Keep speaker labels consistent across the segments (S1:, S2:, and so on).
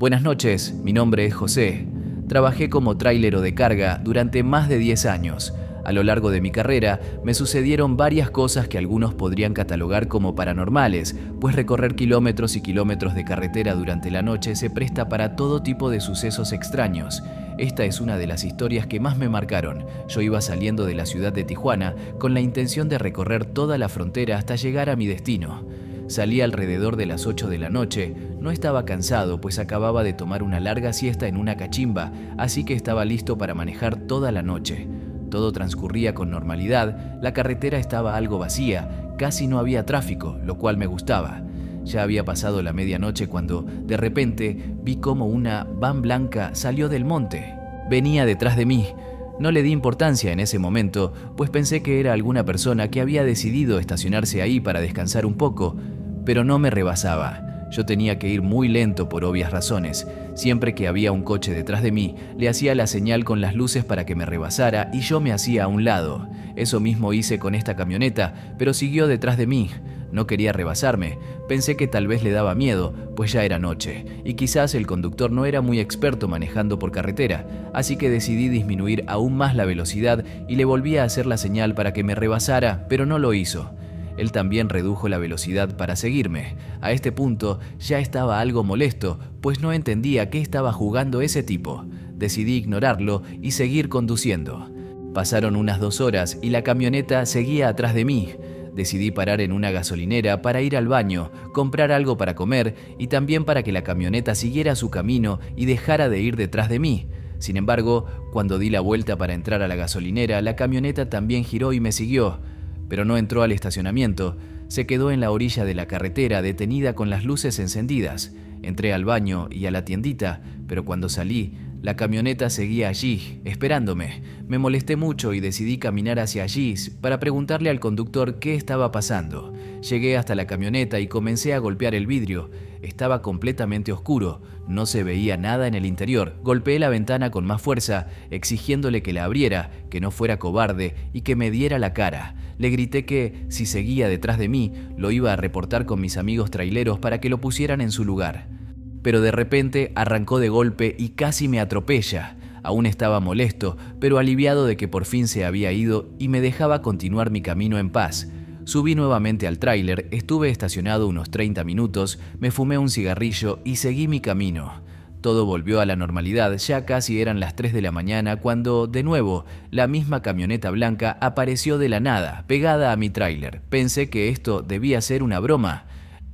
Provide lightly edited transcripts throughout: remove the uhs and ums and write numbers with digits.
S1: Buenas noches, mi nombre es José. Trabajé como trailero de carga durante más de 10 años. A lo largo de mi carrera me sucedieron varias cosas que algunos podrían catalogar como paranormales, pues recorrer kilómetros y kilómetros de carretera durante la noche se presta para todo tipo de sucesos extraños. Esta es una de las historias que más me marcaron. Yo iba saliendo de la ciudad de Tijuana con la intención de recorrer toda la frontera hasta llegar a mi destino. Salí alrededor de las 8 de la noche. No estaba cansado, pues acababa de tomar una larga siesta en una cachimba, así que estaba listo para manejar toda la noche. Todo transcurría con normalidad, la carretera estaba algo vacía, casi no había tráfico, lo cual me gustaba. Ya había pasado la medianoche cuando, de repente, vi cómo una van blanca salió del monte. Venía detrás de mí. No le di importancia en ese momento, pues pensé que era alguna persona que había decidido estacionarse ahí para descansar un poco, pero no me rebasaba. Yo tenía que ir muy lento por obvias razones. Siempre que había un coche detrás de mí, le hacía la señal con las luces para que me rebasara y yo me hacía a un lado. Eso mismo hice con esta camioneta, pero siguió detrás de mí. No quería rebasarme. Pensé que tal vez le daba miedo, pues ya era noche, y quizás el conductor no era muy experto manejando por carretera, así que decidí disminuir aún más la velocidad y le volví a hacer la señal para que me rebasara, pero no lo hizo. Él también redujo la velocidad para seguirme. A este punto ya estaba algo molesto, pues no entendía qué estaba jugando ese tipo. Decidí ignorarlo y seguir conduciendo. Pasaron unas 2 horas y la camioneta seguía atrás de mí. Decidí parar en una gasolinera para ir al baño, comprar algo para comer y también para que la camioneta siguiera su camino y dejara de ir detrás de mí. Sin embargo, cuando di la vuelta para entrar a la gasolinera, la camioneta también giró y me siguió. Pero no entró al estacionamiento, se quedó en la orilla de la carretera detenida con las luces encendidas. Entré al baño y a la tiendita, pero cuando salí, la camioneta seguía allí, esperándome. Me molesté mucho y decidí caminar hacia allí para preguntarle al conductor qué estaba pasando. Llegué hasta la camioneta y comencé a golpear el vidrio. Estaba completamente oscuro, no se veía nada en el interior. Golpeé la ventana con más fuerza, exigiéndole que la abriera, que no fuera cobarde y que me diera la cara. Le grité que, si seguía detrás de mí, lo iba a reportar con mis amigos traileros para que lo pusieran en su lugar. Pero de repente arrancó de golpe y casi me atropella. Aún estaba molesto, pero aliviado de que por fin se había ido y me dejaba continuar mi camino en paz. Subí nuevamente al tráiler, estuve estacionado unos 30 minutos, me fumé un cigarrillo y seguí mi camino. Todo volvió a la normalidad, ya casi eran las 3 de la mañana cuando, de nuevo, la misma camioneta blanca apareció de la nada, pegada a mi tráiler. Pensé que esto debía ser una broma.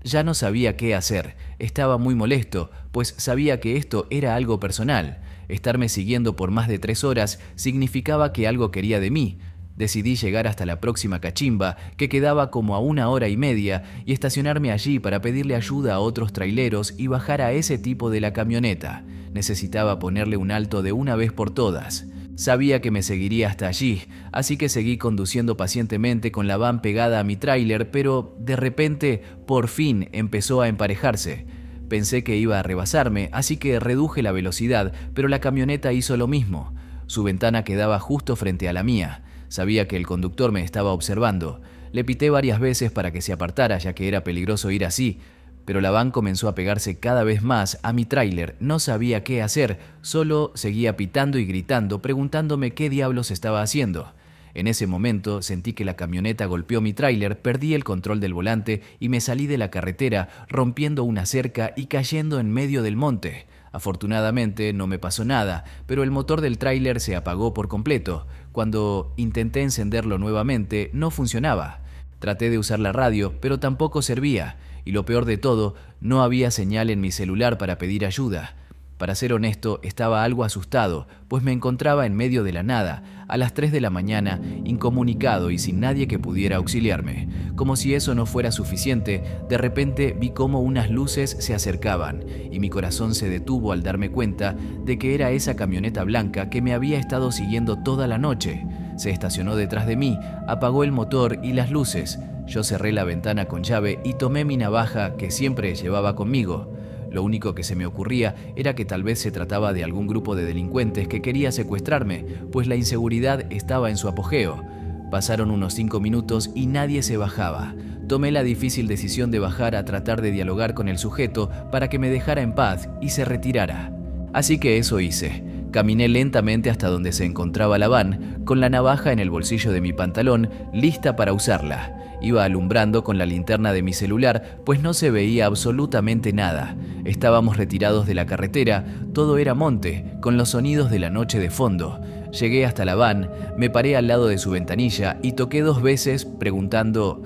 S1: Ya no sabía qué hacer, estaba muy molesto, pues sabía que esto era algo personal. Estarme siguiendo por más de 3 horas significaba que algo quería de mí. Decidí llegar hasta la próxima cachimba, que quedaba como a 1 hora y media, y estacionarme allí para pedirle ayuda a otros traileros y bajar a ese tipo de la camioneta. Necesitaba ponerle un alto de una vez por todas. Sabía que me seguiría hasta allí, así que seguí conduciendo pacientemente con la van pegada a mi tráiler, pero de repente, por fin, empezó a emparejarse. Pensé que iba a rebasarme, así que reduje la velocidad, pero la camioneta hizo lo mismo. Su ventana quedaba justo frente a la mía. Sabía que el conductor me estaba observando. Le pité varias veces para que se apartara, ya que era peligroso ir así, pero la van comenzó a pegarse cada vez más a mi tráiler. No sabía qué hacer, solo seguía pitando y gritando, preguntándome qué diablos estaba haciendo. En ese momento sentí que la camioneta golpeó mi tráiler, perdí el control del volante y me salí de la carretera, rompiendo una cerca y cayendo en medio del monte. Afortunadamente no me pasó nada, pero el motor del tráiler se apagó por completo. Cuando intenté encenderlo nuevamente, no funcionaba. Traté de usar la radio, pero tampoco servía. Y lo peor de todo, no había señal en mi celular para pedir ayuda. Para ser honesto, estaba algo asustado, pues me encontraba en medio de la nada, a las 3 de la mañana, incomunicado y sin nadie que pudiera auxiliarme. Como si eso no fuera suficiente, de repente vi cómo unas luces se acercaban, y mi corazón se detuvo al darme cuenta de que era esa camioneta blanca que me había estado siguiendo toda la noche. Se estacionó detrás de mí, apagó el motor y las luces. Yo cerré la ventana con llave y tomé mi navaja que siempre llevaba conmigo. Lo único que se me ocurría era que tal vez se trataba de algún grupo de delincuentes que quería secuestrarme, pues la inseguridad estaba en su apogeo. Pasaron unos 5 minutos y nadie se bajaba. Tomé la difícil decisión de bajar a tratar de dialogar con el sujeto para que me dejara en paz y se retirara. Así que eso hice. Caminé lentamente hasta donde se encontraba la van, con la navaja en el bolsillo de mi pantalón, lista para usarla. Iba alumbrando con la linterna de mi celular, pues no se veía absolutamente nada. Estábamos retirados de la carretera, todo era monte, con los sonidos de la noche de fondo. Llegué hasta la van, me paré al lado de su ventanilla y toqué 2 veces preguntando: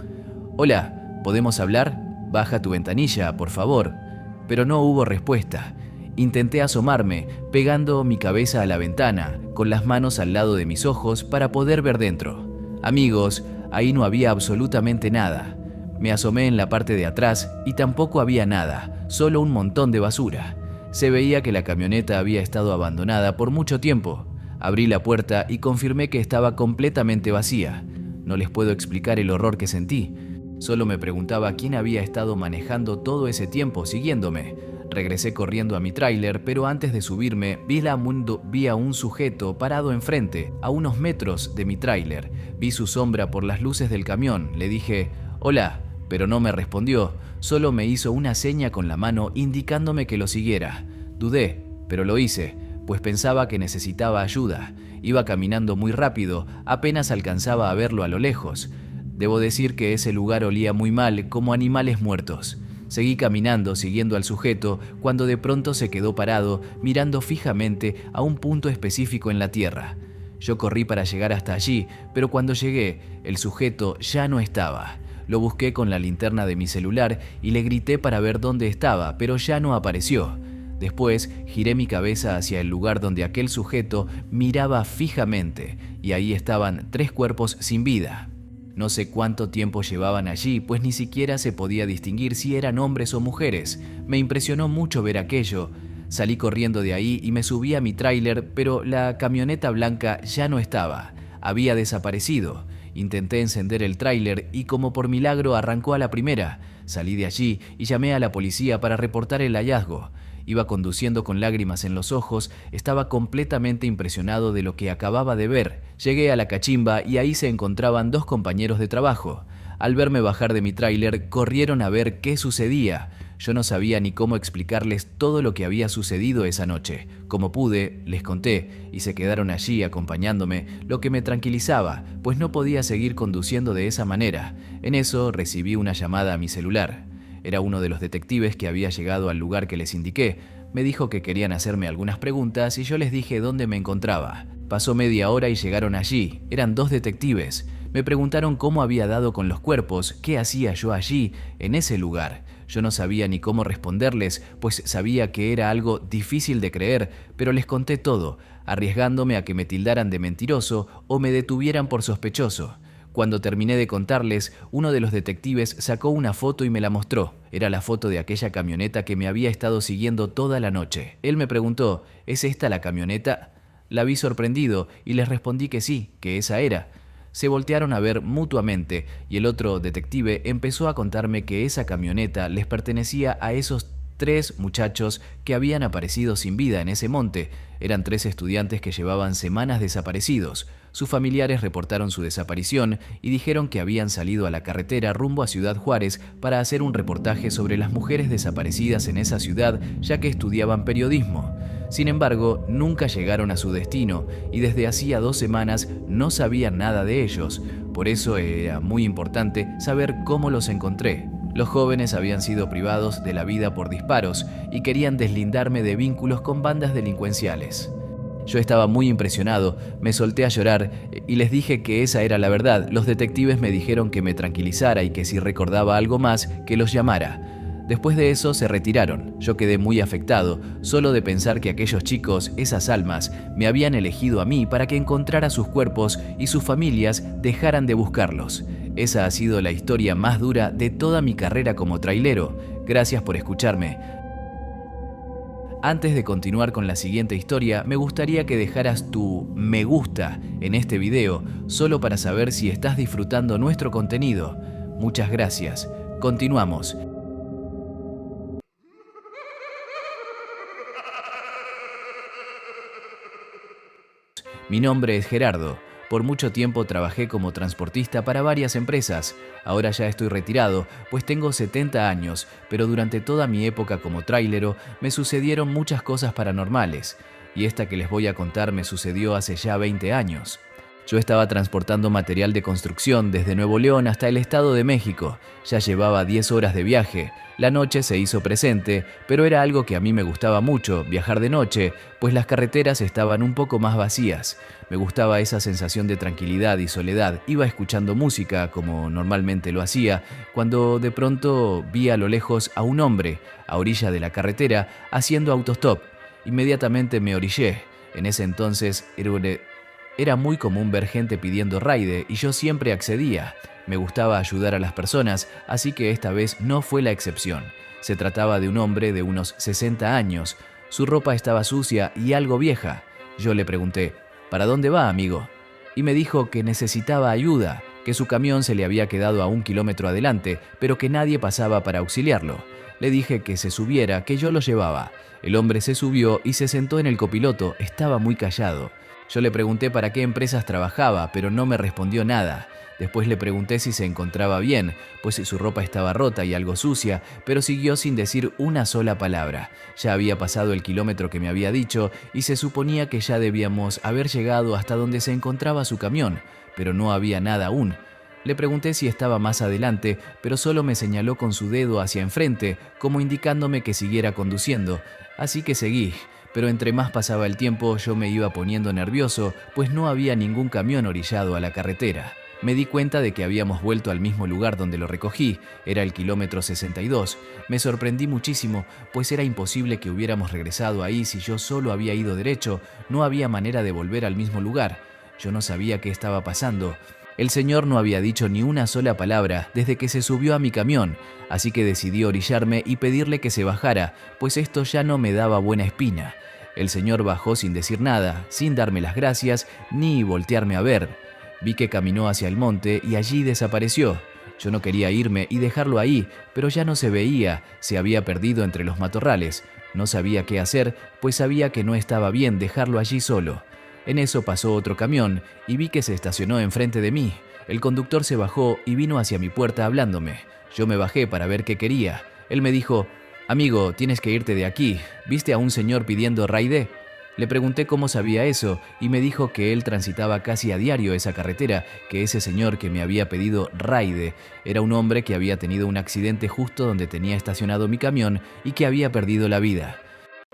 S1: «Hola, ¿podemos hablar? Baja tu ventanilla, por favor». Pero no hubo respuesta. Intenté asomarme, pegando mi cabeza a la ventana, con las manos al lado de mis ojos para poder ver dentro. Amigos, ahí no había absolutamente nada. Me asomé en la parte de atrás y tampoco había nada, solo un montón de basura. Se veía que la camioneta había estado abandonada por mucho tiempo. Abrí la puerta y confirmé que estaba completamente vacía. No les puedo explicar el horror que sentí. Solo me preguntaba quién había estado manejando todo ese tiempo siguiéndome. Regresé corriendo a mi tráiler, pero antes de subirme vi a un sujeto parado enfrente, a unos metros de mi tráiler. Vi su sombra por las luces del camión. Le dije: «Hola», pero no me respondió. Solo me hizo una seña con la mano indicándome que lo siguiera. Dudé, pero lo hice, pues pensaba que necesitaba ayuda. Iba caminando muy rápido, apenas alcanzaba a verlo a lo lejos. Debo decir que ese lugar olía muy mal, como animales muertos. Seguí caminando siguiendo al sujeto cuando de pronto se quedó parado, mirando fijamente a un punto específico en la tierra. Yo corrí para llegar hasta allí, pero cuando llegué, el sujeto ya no estaba. Lo busqué con la linterna de mi celular y le grité para ver dónde estaba, pero ya no apareció. Después giré mi cabeza hacia el lugar donde aquel sujeto miraba fijamente, y ahí estaban 3 cuerpos sin vida. No sé cuánto tiempo llevaban allí, pues ni siquiera se podía distinguir si eran hombres o mujeres. Me impresionó mucho ver aquello. Salí corriendo de ahí y me subí a mi tráiler, pero la camioneta blanca ya no estaba. Había desaparecido. Intenté encender el tráiler y como por milagro arrancó a la primera. Salí de allí y llamé a la policía para reportar el hallazgo. Iba conduciendo con lágrimas en los ojos, estaba completamente impresionado de lo que acababa de ver. Llegué a la cachimba y ahí se encontraban 2 compañeros de trabajo. Al verme bajar de mi tráiler, corrieron a ver qué sucedía. Yo no sabía ni cómo explicarles todo lo que había sucedido esa noche. Como pude, les conté y se quedaron allí acompañándome, lo que me tranquilizaba, pues no podía seguir conduciendo de esa manera. En eso recibí una llamada a mi celular. Era uno de los detectives que había llegado al lugar que les indiqué. Me dijo que querían hacerme algunas preguntas y yo les dije dónde me encontraba. Pasó media hora y llegaron allí. Eran 2 detectives. Me preguntaron cómo había dado con los cuerpos, qué hacía yo allí, en ese lugar. Yo no sabía ni cómo responderles, pues sabía que era algo difícil de creer, pero les conté todo, arriesgándome a que me tildaran de mentiroso o me detuvieran por sospechoso. Cuando terminé de contarles, uno de los detectives sacó una foto y me la mostró. Era la foto de aquella camioneta que me había estado siguiendo toda la noche. Él me preguntó: ¿es esta la camioneta? La vi sorprendido y les respondí que sí, que esa era. Se voltearon a ver mutuamente y el otro detective empezó a contarme que esa camioneta les pertenecía a esos 3 muchachos que habían aparecido sin vida en ese monte. Eran 3 estudiantes que llevaban semanas desaparecidos. Sus familiares reportaron su desaparición y dijeron que habían salido a la carretera rumbo a Ciudad Juárez para hacer un reportaje sobre las mujeres desaparecidas en esa ciudad, ya que estudiaban periodismo. Sin embargo, nunca llegaron a su destino y desde hacía 2 semanas no sabían nada de ellos. Por eso era muy importante saber cómo los encontré. Los jóvenes habían sido privados de la vida por disparos y querían deslindarme de vínculos con bandas delincuenciales. Yo estaba muy impresionado, me solté a llorar y les dije que esa era la verdad. Los detectives me dijeron que me tranquilizara y que si recordaba algo más, que los llamara. Después de eso se retiraron. Yo quedé muy afectado, solo de pensar que aquellos chicos, esas almas, me habían elegido a mí para que encontrara sus cuerpos y sus familias dejaran de buscarlos. Esa ha sido la historia más dura de toda mi carrera como trailero. Gracias por escucharme. Antes de continuar con la siguiente historia, me gustaría que dejaras tu me gusta en este video, solo para saber si estás disfrutando nuestro contenido. Muchas gracias. Continuamos. Mi nombre es Gerardo. Por mucho tiempo trabajé como transportista para varias empresas. Ahora ya estoy retirado, pues tengo 70 años, pero durante toda mi época como trailero me sucedieron muchas cosas paranormales. Y esta que les voy a contar me sucedió hace ya 20 años. Yo estaba transportando material de construcción desde Nuevo León hasta el Estado de México. Ya llevaba 10 horas de viaje. La noche se hizo presente, pero era algo que a mí me gustaba mucho, viajar de noche, pues las carreteras estaban un poco más vacías. Me gustaba esa sensación de tranquilidad y soledad. Iba escuchando música, como normalmente lo hacía, cuando de pronto vi a lo lejos a un hombre, a orilla de la carretera, haciendo autostop. Inmediatamente me orillé. En ese entonces era muy común ver gente pidiendo ride y yo siempre accedía. Me gustaba ayudar a las personas, así que esta vez no fue la excepción. Se trataba de un hombre de unos 60 años. Su ropa estaba sucia y algo vieja. Yo le pregunté, ¿para dónde va, amigo? Y me dijo que necesitaba ayuda, que su camión se le había quedado a 1 kilómetro adelante, pero que nadie pasaba para auxiliarlo. Le dije que se subiera, que yo lo llevaba. El hombre se subió y se sentó en el copiloto. Estaba muy callado. Yo le pregunté para qué empresas trabajaba, pero no me respondió nada. Después le pregunté si se encontraba bien, pues su ropa estaba rota y algo sucia, pero siguió sin decir una sola palabra. Ya había pasado el kilómetro que me había dicho y se suponía que ya debíamos haber llegado hasta donde se encontraba su camión, pero no había nada aún. Le pregunté si estaba más adelante, pero solo me señaló con su dedo hacia enfrente, como indicándome que siguiera conduciendo. Así que seguí. Pero entre más pasaba el tiempo yo me iba poniendo nervioso, pues no había ningún camión orillado a la carretera. Me di cuenta de que habíamos vuelto al mismo lugar donde lo recogí, era el kilómetro 62. Me sorprendí muchísimo, pues era imposible que hubiéramos regresado ahí si yo solo había ido derecho, no había manera de volver al mismo lugar. Yo no sabía qué estaba pasando. El señor no había dicho ni una sola palabra desde que se subió a mi camión, así que decidí orillarme y pedirle que se bajara, pues esto ya no me daba buena espina. El señor bajó sin decir nada, sin darme las gracias ni voltearme a ver. Vi que caminó hacia el monte y allí desapareció. Yo no quería irme y dejarlo ahí, pero ya no se veía, se había perdido entre los matorrales. No sabía qué hacer, pues sabía que no estaba bien dejarlo allí solo. En eso pasó otro camión y vi que se estacionó enfrente de mí. El conductor se bajó y vino hacia mi puerta hablándome. Yo me bajé para ver qué quería. Él me dijo, «Amigo, tienes que irte de aquí. ¿Viste a un señor pidiendo ride?» Le pregunté cómo sabía eso y me dijo que él transitaba casi a diario esa carretera, que ese señor que me había pedido ride era un hombre que había tenido un accidente justo donde tenía estacionado mi camión y que había perdido la vida.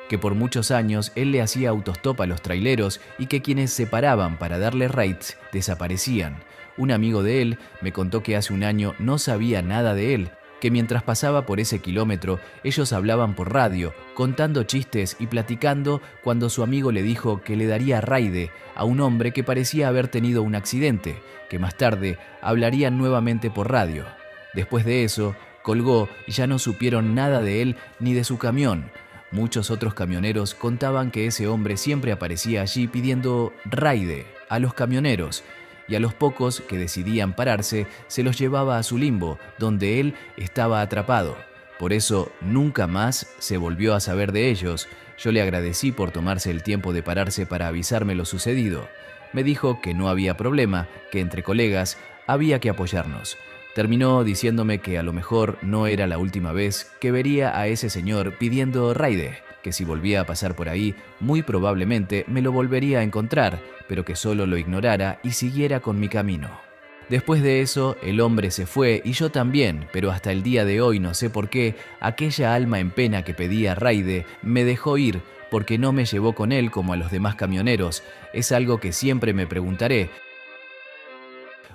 S1: Que por muchos años él le hacía autostop a los traileros y que quienes se paraban para darle rides desaparecían. Un amigo de él me contó que hace un año no sabía nada de él, que mientras pasaba por ese kilómetro ellos hablaban por radio, contando chistes y platicando cuando su amigo le dijo que le daría ride a un hombre que parecía haber tenido un accidente, que más tarde hablarían nuevamente por radio. Después de eso, colgó y ya no supieron nada de él ni de su camión. Muchos otros camioneros contaban que ese hombre siempre aparecía allí pidiendo ride a los camioneros, y a los pocos que decidían pararse se los llevaba a su limbo, donde él estaba atrapado. Por eso nunca más se volvió a saber de ellos. Yo le agradecí por tomarse el tiempo de pararse para avisarme lo sucedido. Me dijo que no había problema, que entre colegas había que apoyarnos. Terminó diciéndome que a lo mejor no era la última vez que vería a ese señor pidiendo ride, que si volvía a pasar por ahí, muy probablemente me lo volvería a encontrar, pero que solo lo ignorara y siguiera con mi camino. Después de eso, el hombre se fue y yo también, pero hasta el día de hoy no sé por qué, aquella alma en pena que pedía ride me dejó ir porque no me llevó con él como a los demás camioneros. Es algo que siempre me preguntaré.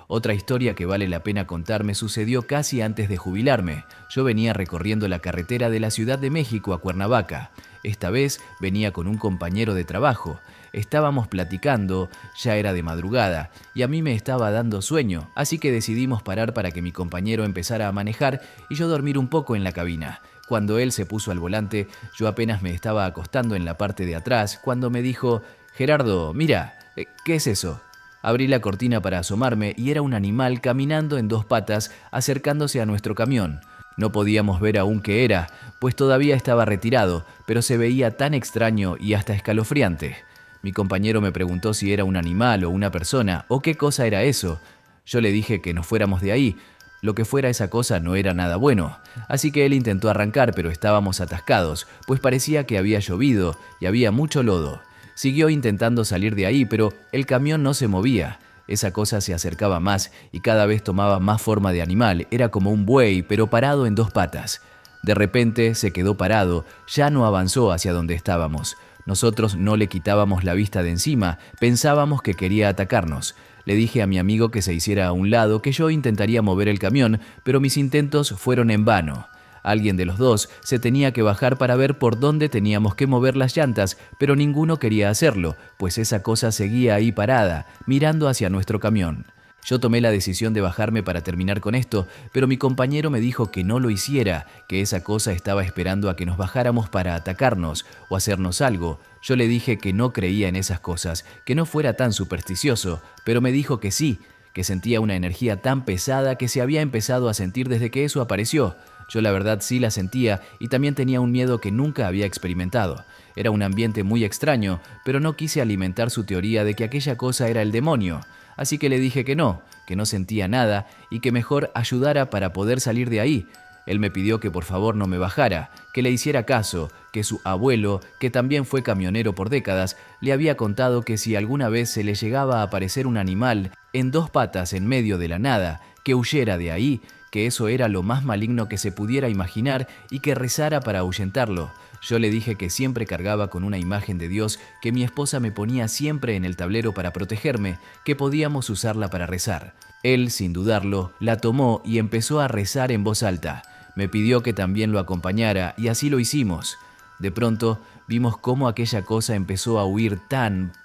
S1: Otra historia que vale la pena contar me sucedió casi antes de jubilarme. Yo venía recorriendo la carretera de la Ciudad de México a Cuernavaca. Esta vez venía con un compañero de trabajo. Estábamos platicando, ya era de madrugada, y a mí me estaba dando sueño, así que decidimos parar para que mi compañero empezara a manejar y yo dormir un poco en la cabina. Cuando él se puso al volante, yo apenas me estaba acostando en la parte de atrás, cuando me dijo, «Gerardo, mira, ¿qué es eso?». Abrí la cortina para asomarme y era un animal caminando en 2 patas acercándose a nuestro camión. No podíamos ver aún qué era, pues todavía estaba retirado, pero se veía tan extraño y hasta escalofriante. Mi compañero me preguntó si era un animal o una persona o qué cosa era eso. Yo le dije que nos fuéramos de ahí. Lo que fuera esa cosa no era nada bueno. Así que él intentó arrancar, pero estábamos atascados, pues parecía que había llovido y había mucho lodo. Siguió intentando salir de ahí, pero el camión no se movía. Esa cosa se acercaba más y cada vez tomaba más forma de animal. Era como un buey, pero parado en dos patas. De repente se quedó parado, ya no avanzó hacia donde estábamos. Nosotros no le quitábamos la vista de encima, pensábamos que quería atacarnos. Le dije a mi amigo que se hiciera a un lado, que yo intentaría mover el camión, pero mis intentos fueron en vano. Alguien de los dos se tenía que bajar para ver por dónde teníamos que mover las llantas, pero ninguno quería hacerlo, pues esa cosa seguía ahí parada, mirando hacia nuestro camión. Yo tomé la decisión de bajarme para terminar con esto, pero mi compañero me dijo que no lo hiciera, que esa cosa estaba esperando a que nos bajáramos para atacarnos o hacernos algo. Yo le dije que no creía en esas cosas, que no fuera tan supersticioso, pero me dijo que sí, que sentía una energía tan pesada que se había empezado a sentir desde que eso apareció. Yo la verdad sí la sentía y también tenía un miedo que nunca había experimentado. Era un ambiente muy extraño, pero no quise alimentar su teoría de que aquella cosa era el demonio. Así que le dije que no sentía nada y que mejor ayudara para poder salir de ahí. Él me pidió que por favor no me bajara, que le hiciera caso, que su abuelo, que también fue camionero por décadas, le había contado que si alguna vez se le llegaba a aparecer un animal en dos patas en medio de la nada, que huyera de ahí, que eso era lo más maligno que se pudiera imaginar y que rezara para ahuyentarlo. Yo le dije que siempre cargaba con una imagen de Dios, que mi esposa me ponía siempre en el tablero para protegerme, que podíamos usarla para rezar. Él, sin dudarlo, la tomó y empezó a rezar en voz alta. Me pidió que también lo acompañara y así lo hicimos. De pronto vimos cómo aquella cosa empezó a huir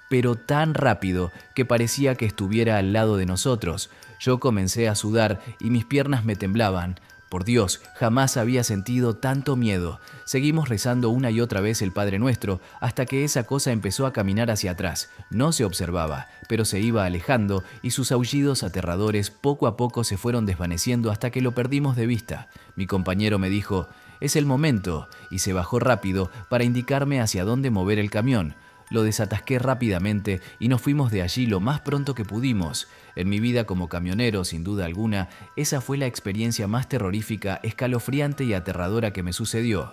S1: pero tan rápido que parecía que estuviera al lado de nosotros. Yo comencé a sudar y mis piernas me temblaban. Por Dios, jamás había sentido tanto miedo. Seguimos rezando una y otra vez el Padre Nuestro hasta que esa cosa empezó a caminar hacia atrás. No se observaba, pero se iba alejando y sus aullidos aterradores poco a poco se fueron desvaneciendo hasta que lo perdimos de vista. Mi compañero me dijo, «Es el momento», y se bajó rápido para indicarme hacia dónde mover el camión. Lo desatasqué rápidamente y nos fuimos de allí lo más pronto que pudimos. En mi vida como camionero, sin duda alguna, esa fue la experiencia más terrorífica, escalofriante y aterradora que me sucedió.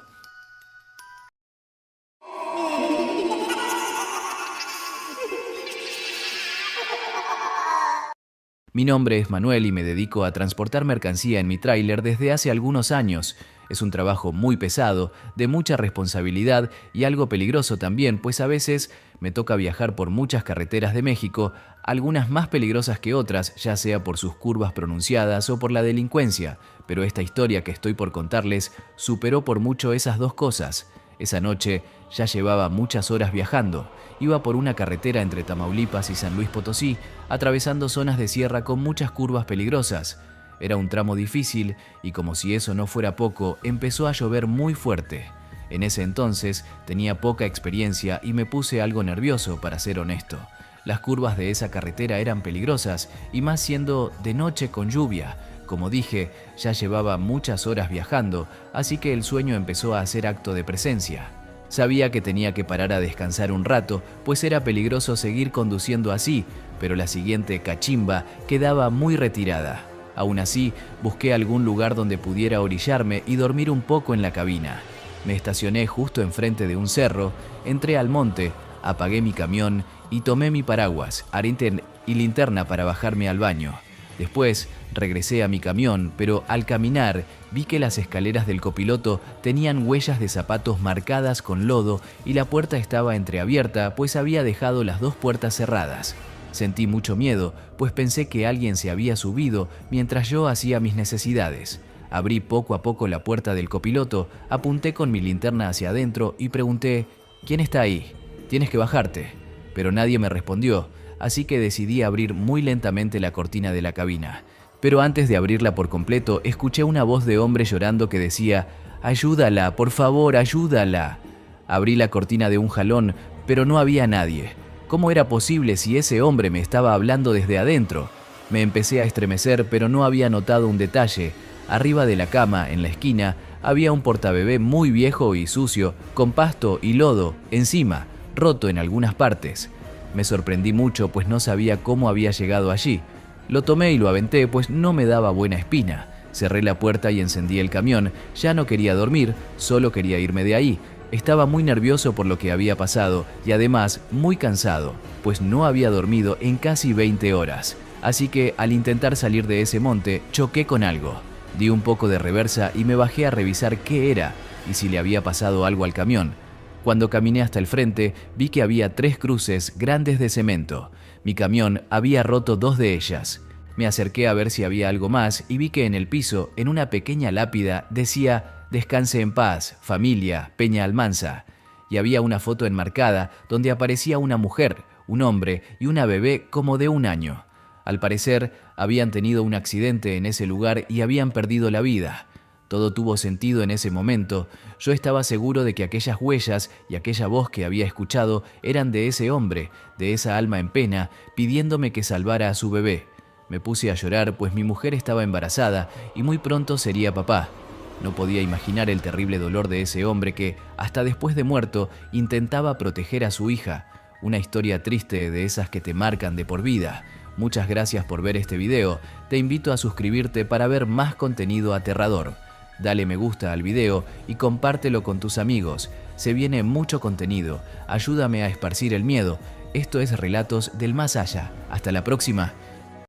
S1: Mi nombre es Manuel y me dedico a transportar mercancía en mi tráiler desde hace algunos años. Es un trabajo muy pesado, de mucha responsabilidad y algo peligroso también, pues a veces me toca viajar por muchas carreteras de México, algunas más peligrosas que otras, ya sea por sus curvas pronunciadas o por la delincuencia. Pero esta historia que estoy por contarles superó por mucho esas dos cosas. Esa noche ya llevaba muchas horas viajando. Iba por una carretera entre Tamaulipas y San Luis Potosí, atravesando zonas de sierra con muchas curvas peligrosas. Era un tramo difícil y, como si eso no fuera poco, empezó a llover muy fuerte. En ese entonces tenía poca experiencia y me puse algo nervioso, para ser honesto. Las curvas de esa carretera eran peligrosas y más siendo de noche con lluvia. Como dije, ya llevaba muchas horas viajando, así que el sueño empezó a hacer acto de presencia. Sabía que tenía que parar a descansar un rato, pues era peligroso seguir conduciendo así, pero la siguiente cachimba quedaba muy retirada. Aún así, busqué algún lugar donde pudiera orillarme y dormir un poco en la cabina. Me estacioné justo enfrente de un cerro, entré al monte, apagué mi camión y tomé mi paraguas, arete y linterna para bajarme al baño. Después regresé a mi camión, pero al caminar vi que las escaleras del copiloto tenían huellas de zapatos marcadas con lodo y la puerta estaba entreabierta, pues había dejado las dos puertas cerradas. Sentí mucho miedo, pues pensé que alguien se había subido mientras yo hacía mis necesidades. Abrí poco a poco la puerta del copiloto, apunté con mi linterna hacia adentro y pregunté, «¿Quién está ahí? Tienes que bajarte». Pero nadie me respondió, así que decidí abrir muy lentamente la cortina de la cabina. Pero antes de abrirla por completo, escuché una voz de hombre llorando que decía, «Ayúdala, por favor, ayúdala». Abrí la cortina de un jalón, pero no había nadie. ¿Cómo era posible si ese hombre me estaba hablando desde adentro? Me empecé a estremecer, pero no había notado un detalle. Arriba de la cama, en la esquina, había un portabebé muy viejo y sucio, con pasto y lodo, encima. roto en algunas partes. Me sorprendí mucho pues no sabía cómo había llegado allí. Lo tomé y lo aventé pues no me daba buena espina. Cerré la puerta y encendí el camión. Ya no quería dormir, solo quería irme de ahí. Estaba muy nervioso por lo que había pasado y además muy cansado, pues no había dormido en casi 20 horas. Así que al intentar salir de ese monte, choqué con algo. Di un poco de reversa y me bajé a revisar qué era y si le había pasado algo al camión. Cuando caminé hasta el frente, vi que había 3 cruces grandes de cemento. Mi camión había roto 2 de ellas. Me acerqué a ver si había algo más y vi que en el piso, en una pequeña lápida, decía «Descanse en paz, familia, Peña Almanza». Y había una foto enmarcada donde aparecía una mujer, un hombre y una bebé como de 1 año. Al parecer, habían tenido un accidente en ese lugar y habían perdido la vida. Todo tuvo sentido en ese momento. Yo estaba seguro de que aquellas huellas y aquella voz que había escuchado eran de ese hombre, de esa alma en pena, pidiéndome que salvara a su bebé. Me puse a llorar pues mi mujer estaba embarazada y muy pronto sería papá. No podía imaginar el terrible dolor de ese hombre que, hasta después de muerto, intentaba proteger a su hija. Una historia triste de esas que te marcan de por vida. Muchas gracias por ver este video. Te invito a suscribirte para ver más contenido aterrador. Dale me gusta al video y compártelo con tus amigos. Se viene mucho contenido. Ayúdame a esparcir el miedo. Esto es Relatos del Más Allá. Hasta la próxima.